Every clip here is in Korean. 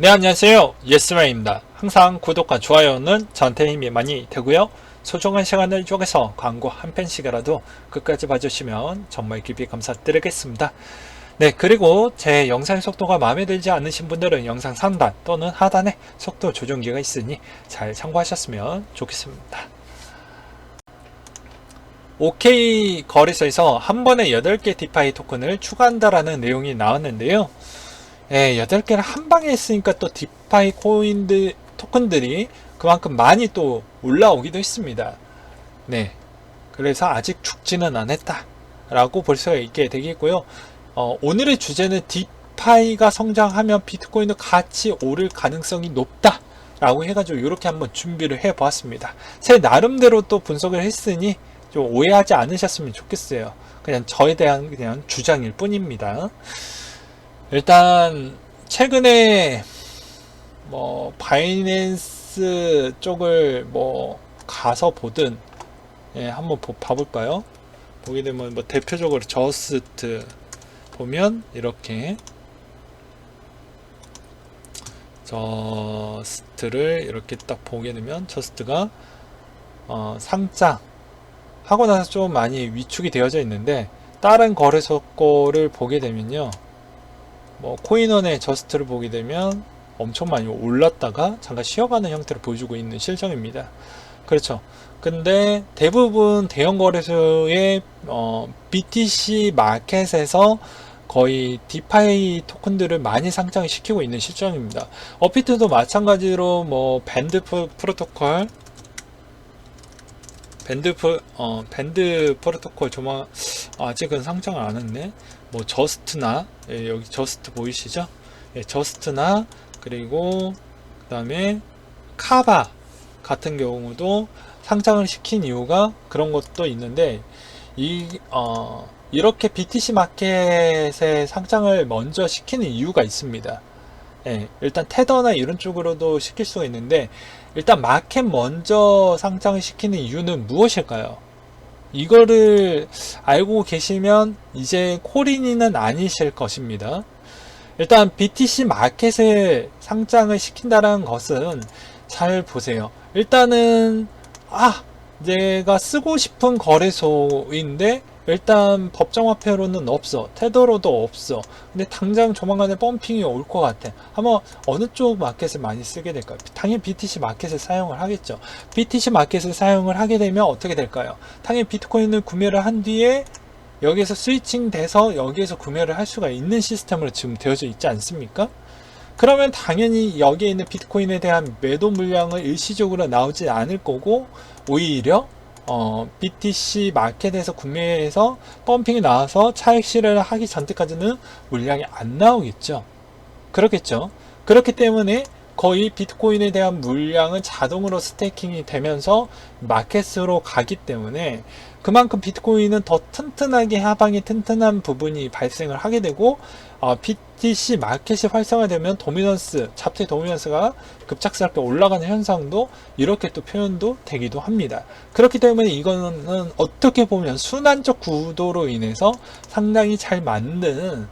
네, 안녕하세요. 예스맨입니다. 항상 구독과 좋아요는 저한테 힘이 많이 되고요. 소중한 시간을 쪼개서 광고 한 편씩이라도 끝까지 봐주시면 정말 깊이 감사드리겠습니다. 네, 그리고 제 영상 속도가 마음에 들지 않으신 분들은 영상 상단 또는 하단에 속도 조정기가 있으니 잘 참고하셨으면 좋겠습니다. OK 거래소에서 한 번에 8개 디파이 토큰을 추가한다라는 내용이 나왔는데요. 8개를 한 방에 했으니까 또 디파이 코인들, 토큰들이 그만큼 많이 또 올라오기도 했습니다. 네. 그래서 아직 죽지는 않았다. 라고 볼 수가 있게 되겠고요. 오늘의 주제는 디파이가 성장하면 비트코인도 같이 오를 가능성이 높다. 라고 해가지고 이렇게 한번 준비를 해 보았습니다. 제 나름대로 또 분석을 했으니 좀 오해하지 않으셨으면 좋겠어요. 그냥 저에 대한 그냥 주장일 뿐입니다. 일단 최근에 뭐 바이낸스 쪽을 뭐 가서 보든 한번 봐볼까요? 보게 되면 뭐 대표적으로 저스트 보면 이렇게 저스트를 이렇게 딱 보게 되면 저스트가 상장 하고 나서 좀 많이 위축이 되어져 있는데 다른 거래소 거를 보게 되면요. 뭐 코인원의 저스트를 보게 되면 엄청 많이 올랐다가 잠깐 쉬어가는 형태를 보여주고 있는 실정입니다. 그렇죠. 근데 대부분 대형 거래소의 BTC 마켓에서 거의 디파이 토큰들을 많이 상장시키고 있는 실정입니다. 업비트도 마찬가지로 뭐 밴드 프로토콜 밴드 프로토콜 조만 아직은 상장을 안 했네. 뭐 저스트나 여기 저스트 보이시죠? 저스트나 그리고 그 다음에 카바 같은 경우도 상장을 시킨 이유가 그런 것도 있는데 이렇게 BTC 마켓에 상장을 먼저 시키는 이유가 있습니다. 일단 테더나 이런 쪽으로도 시킬 수가 있는데 일단 마켓 먼저 상장을 시키는 이유는 무엇일까요? 이거를 알고 계시면 이제 코린이는 아니실 것입니다. 일단 BTC 마켓에 상장을 시킨다는 것은 잘 보세요. 일단은 내가 쓰고 싶은 거래소인데 일단 법정화폐로는 없어. 테더로도 없어. 근데 당장 조만간에 펌핑이 올 것 같아. 한번 어느 쪽 마켓을 많이 쓰게 될까요? 당연히 BTC 마켓을 사용을 하겠죠. BTC 마켓을 사용을 하게 되면 어떻게 될까요? 당연히 비트코인을 구매를 한 뒤에 여기에서 스위칭 돼서 여기에서 구매를 할 수가 있는 시스템으로 지금 되어져 있지 않습니까? 그러면 당연히 여기에 있는 비트코인에 대한 매도 물량은 일시적으로 나오지 않을 거고 오히려 BTC 마켓에서 구매해서 펌핑이 나와서 차익 실현을 하기 전까지는 물량이 안 나오겠죠. 그렇겠죠. 그렇기 때문에 거의 비트코인에 대한 물량은 자동으로 스테이킹이 되면서 마켓으로 가기 때문에 그만큼 비트코인은 더 튼튼하게 하방이 튼튼한 부분이 발생을 하게 되고 BTC 마켓이 활성화되면 잡채 도미넌스가 급작스럽게 올라가는 현상도 이렇게 또 표현도 되기도 합니다. 그렇기 때문에 이거는 어떻게 보면 순환적 구도로 인해서 상당히 잘 만든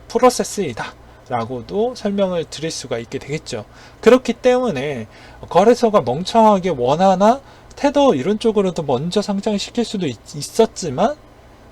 프로세스이다 라고도 설명을 드릴 수가 있게 되겠죠. 그렇기 때문에 거래소가 멍청하게 원하나 테더 이런 쪽으로도 먼저 상장시킬 수도 있었지만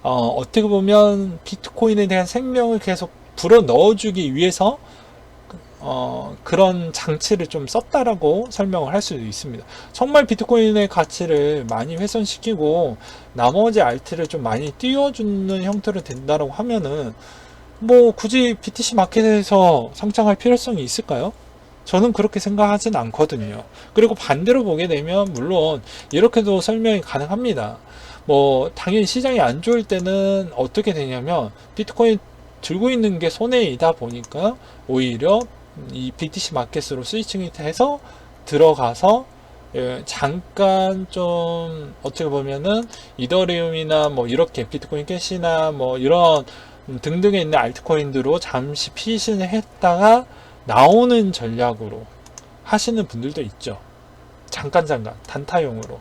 어떻게 보면 비트코인에 대한 생명을 계속 불어 넣어주기 위해서 그런 장치를 좀 썼다라고 설명을 할 수도 있습니다. 정말 비트코인의 가치를 많이 훼손시키고 나머지 알트를 좀 많이 띄워주는 형태로 된다라고 하면은 뭐 굳이 BTC 마켓에서 상장할 필요성이 있을까요? 저는 그렇게 생각하진 않거든요. 그리고 반대로 보게 되면 물론 이렇게도 설명이 가능합니다. 뭐 당연히 시장이 안 좋을 때는 어떻게 되냐면 비트코인 들고 있는 게 손해이다 보니까 오히려 이 BTC 마켓으로 스위칭이 해서 들어가서 잠깐 좀 어떻게 보면은 이더리움이나 뭐 이렇게 비트코인 캐시나 뭐 이런 등등에 있는 알트코인들로 잠시 피신을 했다가 나오는 전략으로 하시는 분들도 있죠. 잠깐 단타용으로.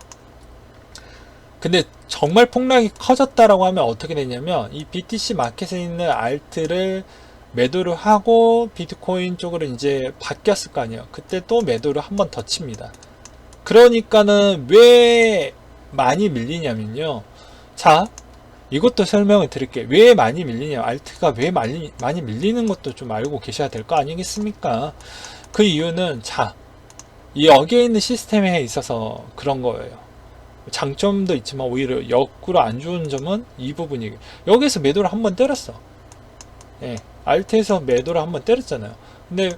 근데 정말 폭락이 커졌다라고 하면 어떻게 되냐면 이 BTC 마켓에 있는 알트를 매도를 하고 비트코인 쪽으로 이제 바뀌었을 거 아니에요. 그때 또 매도를 한 번 더 칩니다. 그러니까는 왜 많이 밀리냐면요. 자, 이것도 설명을 드릴게요. 왜 많이 밀리냐, 알트가 왜 많이 밀리는 것도 좀 알고 계셔야 될 거 아니겠습니까? 그 이유는, 자, 이 여기에 있는 시스템에 있어서 그런 거예요. 장점도 있지만 오히려 역으로 안 좋은 점은 이 부분이에요. 여기서 매도를 한번 때렸어. 예, 알트에서 매도를 한번 때렸잖아요. 근데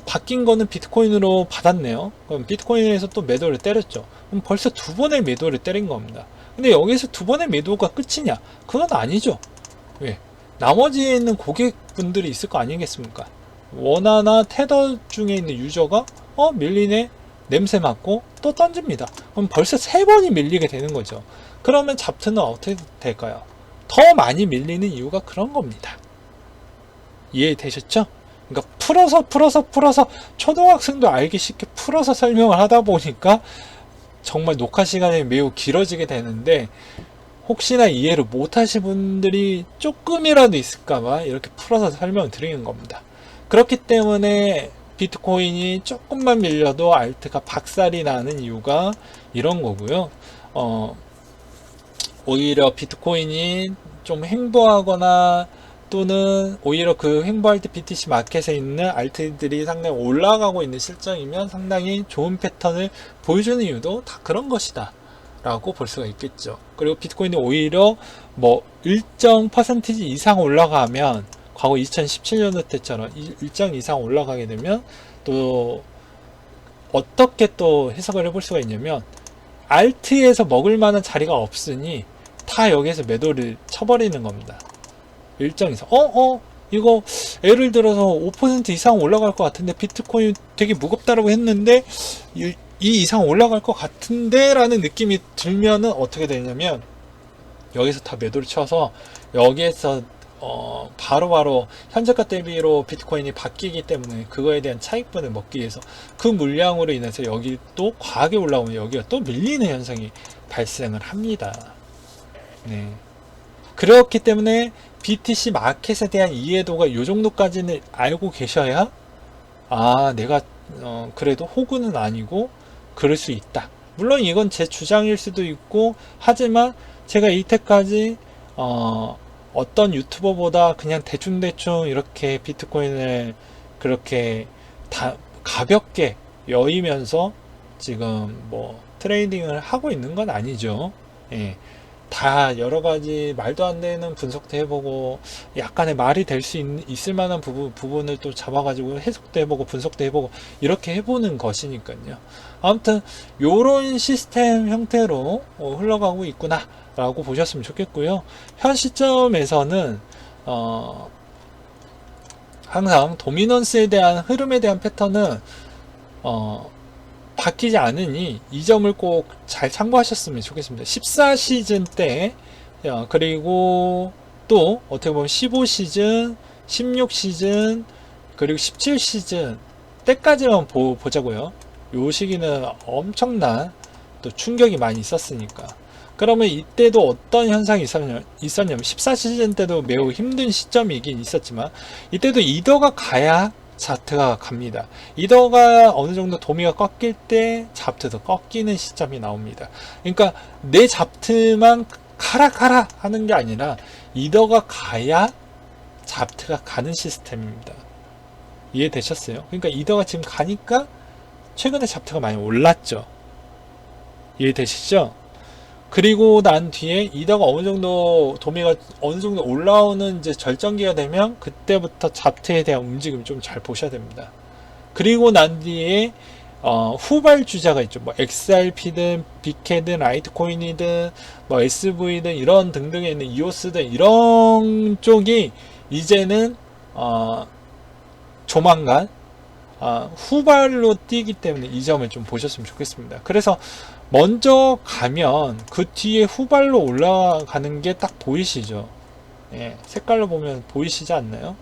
바뀐 거는 비트코인으로 받았네요. 그럼 비트코인에서 또 매도를 때렸죠. 그럼 벌써 두 번의 매도를 때린 겁니다. 근데 여기서 두 번의 매도가 끝이냐? 그건 아니죠. 왜? 나머지에 있는 고객분들이 있을 거 아니겠습니까? 원화나 테더 중에 있는 유저가 밀리네, 냄새 맡고 또 던집니다. 그럼 벌써 세 번이 밀리게 되는 거죠. 그러면 잡트는 어떻게 될까요? 더 많이 밀리는 이유가 그런 겁니다. 이해되셨죠? 그러니까 풀어서 초등학생도 알기 쉽게 풀어서 설명을 하다 보니까 정말 녹화 시간이 매우 길어지게 되는데, 혹시나 이해를 못하신 분들이 조금이라도 있을까봐 이렇게 풀어서 설명을 드리는 겁니다. 그렇기 때문에 비트코인이 조금만 밀려도 알트가 박살이 나는 이유가 이런 거고요. 오히려 비트코인이 좀 횡보하거나 또는 오히려 그 횡보할 때 BTC 마켓에 있는 알트들이 상당히 올라가고 있는 실정이면 상당히 좋은 패턴을 보여주는 이유도 다 그런 것이다 라고 볼 수가 있겠죠. 그리고 비트코인이 오히려 뭐 일정 퍼센티지 이상 올라가면, 과거 2017년도 때처럼 일정 이상 올라가게 되면 또 어떻게 또 해석을 해볼 수가 있냐면, 알트에서 먹을 만한 자리가 없으니 다 여기에서 매도를 쳐버리는 겁니다. 일정 이상. 이거 예를 들어서 5% 이상 올라갈 것 같은데, 비트코인 되게 무겁다라고 했는데 이 이상 올라갈 것 같은데 라는 느낌이 들면은 어떻게 되냐면, 여기서 다 매도를 쳐서 여기에서 바로바로 현재가 대비로 비트코인이 바뀌기 때문에 그거에 대한 차익분을 먹기 위해서 그 물량으로 인해서 여기 또 과하게 올라오면 여기가 또 밀리는 현상이 발생을 합니다. 네. 그렇기 때문에 BTC 마켓에 대한 이해도가 이 정도까지는 알고 계셔야, 내가 그래도 호구는 아니고 그럴 수 있다. 물론 이건 제 주장일 수도 있고, 하지만 제가 이때까지 어떤 유튜버보다 그냥 대충대충 이렇게 비트코인을 그렇게 다 가볍게 여의면서 지금 뭐 트레이딩을 하고 있는 건 아니죠. 예. 다 여러 가지 말도 안 되는 분석도 해보고, 약간의 말이 될 수 있을 만한 부분을 또 잡아가지고 해석도 해보고 분석도 해보고 이렇게 해보는 것이니까요. 아무튼 요런 시스템 형태로 흘러가고 있구나 라고 보셨으면 좋겠고요. 현 시점에서는 항상 도미넌스에 대한 흐름에 대한 패턴은 바뀌지 않으니 이 점을 꼭 잘 참고하셨으면 좋겠습니다. 14시즌 때, 그리고 또 어떻게 보면 15시즌, 16시즌, 그리고 17시즌 때까지만 보자고요. 요 시기는 엄청난 또 충격이 많이 있었으니까. 그러면 이때도 어떤 현상이 있었냐면 14시즌 때도 매우 힘든 시점이긴 있었지만, 이때도 이더가 가야 잡트가 갑니다. 이더가 어느 정도 도미가 꺾일 때 잡트도 꺾이는 시점이 나옵니다. 그러니까 내 잡트만 가라 하는 게 아니라 이더가 가야 잡트가 가는 시스템입니다. 이해되셨어요? 그러니까 이더가 지금 가니까 최근에 잡트가 많이 올랐죠. 이해되시죠? 그리고 난 뒤에 이더가 어느 정도 도미가 어느 정도 올라오는 이제 절정기가 되면 그때부터 잡트에 대한 움직임 좀 잘 보셔야 됩니다. 그리고 난 뒤에 후발주자가 있죠. 뭐 XRP든 빅캐든 라이트코인이든 뭐 SV든 이런 등등에 있는 이오스든 이런 쪽이 이제는 조만간 후발로 뛰기 때문에 이 점을 좀 보셨으면 좋겠습니다. 그래서 먼저 가면 그 뒤에 후발로 올라가는 게 딱 보이시죠? 예, 색깔로 보면 보이시지 않나요?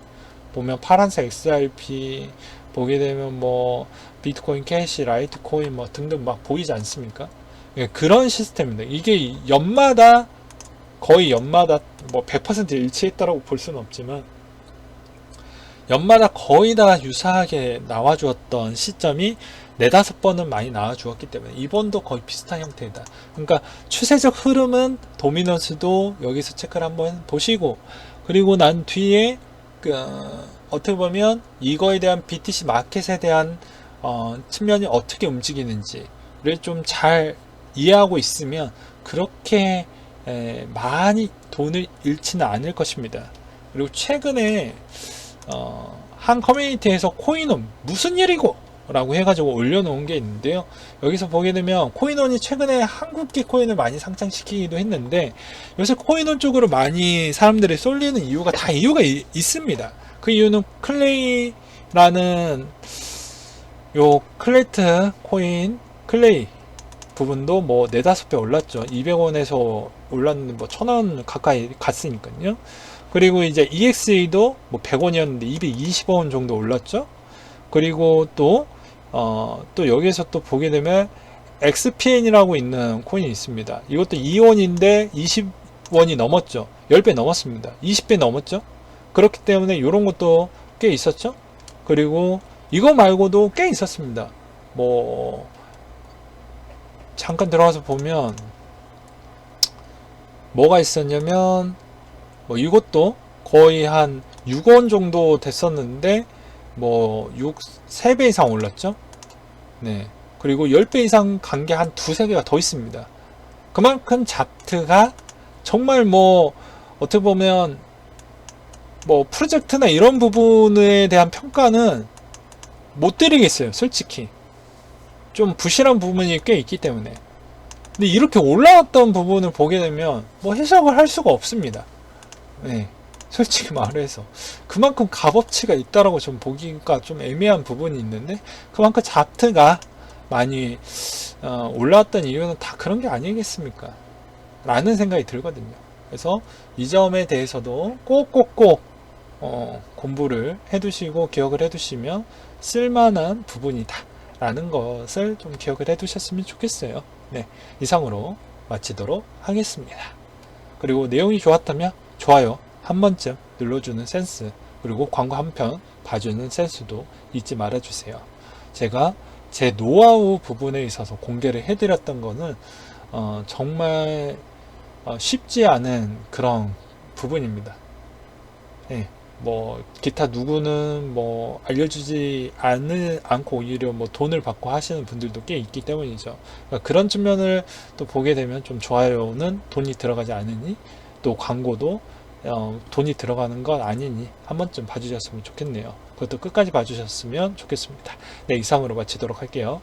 보면 파란색 XRP 보게 되면 뭐 비트코인 캐시, 라이트코인 뭐 등등 막 보이지 않습니까? 예, 그런 시스템입니다. 이게 연마다 거의 연마다 뭐 100% 일치했다라고 볼 수는 없지만 연마다 거의 다 유사하게 나와주었던 시점이 네다섯 번은 많이 나와주었기 때문에 이번도 거의 비슷한 형태이다. 그러니까 추세적 흐름은 도미넌스도 여기서 체크를 한번 보시고, 그리고 난 뒤에 어떻게 보면 이거에 대한 BTC 마켓에 대한 측면이 어떻게 움직이는지를 좀 잘 이해하고 있으면 그렇게 많이 돈을 잃지는 않을 것입니다. 그리고 최근에 한 커뮤니티에서 코인원 무슨 일이고 라고 해가지고 올려놓은 게 있는데요. 여기서 보게 되면 코인원이 최근에 한국계 코인을 많이 상장시키기도 했는데, 요새 코인원 쪽으로 많이 사람들이 쏠리는 이유가 다 이유가 있습니다. 그 이유는 클레이라는 요 클레이트 코인 클레이 부분도 뭐 4, 5배 올랐죠. 200원에서 올랐는데 뭐 1000원 가까이 갔으니까요. 그리고 이제 EXA도 뭐 100원이었는데 220원 정도 올랐죠. 그리고 또 여기에서 또 보게 되면 XPN이라고 있는 코인이 있습니다. 이것도 2원인데 20원이 넘었죠. 10배 넘었습니다. 20배 넘었죠. 그렇기 때문에 이런 것도 꽤 있었죠. 그리고 이거 말고도 꽤 있었습니다. 뭐 잠깐 들어가서 보면 뭐가 있었냐면, 뭐 이것도 거의 한 6원 정도 됐었는데 뭐 3배 이상 올랐죠. 네. 그리고 10배 이상 간 게 한 2-3개가 더 있습니다. 그만큼 잡트가 정말 뭐 어떻게 보면 뭐 프로젝트나 이런 부분에 대한 평가는 못 드리겠어요. 솔직히 좀 부실한 부분이 꽤 있기 때문에. 근데 이렇게 올라왔던 부분을 보게 되면 뭐 해석을 할 수가 없습니다. 네. 솔직히 말해서 그만큼 값어치가 있다라고 좀 보기가 좀 애매한 부분이 있는데, 그만큼 잡트가 많이 올라왔던 이유는 다 그런 게 아니겠습니까? 라는 생각이 들거든요. 그래서 이 점에 대해서도 꼭꼭꼭 공부를 해두시고 기억을 해두시면 쓸만한 부분이다 라는 것을 좀 기억을 해두셨으면 좋겠어요. 네, 이상으로 마치도록 하겠습니다. 그리고 내용이 좋았다면 좋아요 한 번쯤 눌러주는 센스, 그리고 광고 한 편 봐주는 센스도 잊지 말아주세요. 제가 제 노하우 부분에 있어서 공개를 해드렸던 거는 정말 쉽지 않은 그런 부분입니다. 네, 뭐 기타 누구는 뭐 알려주지 않고 오히려 뭐 돈을 받고 하시는 분들도 꽤 있기 때문이죠. 그러니까 그런 측면을 또 보게 되면 좀 좋아요는 돈이 들어가지 않으니, 또 광고도 돈이 들어가는 건 아니니 한 번쯤 봐주셨으면 좋겠네요. 그것도 끝까지 봐주셨으면 좋겠습니다. 네, 이상으로 마치도록 할게요.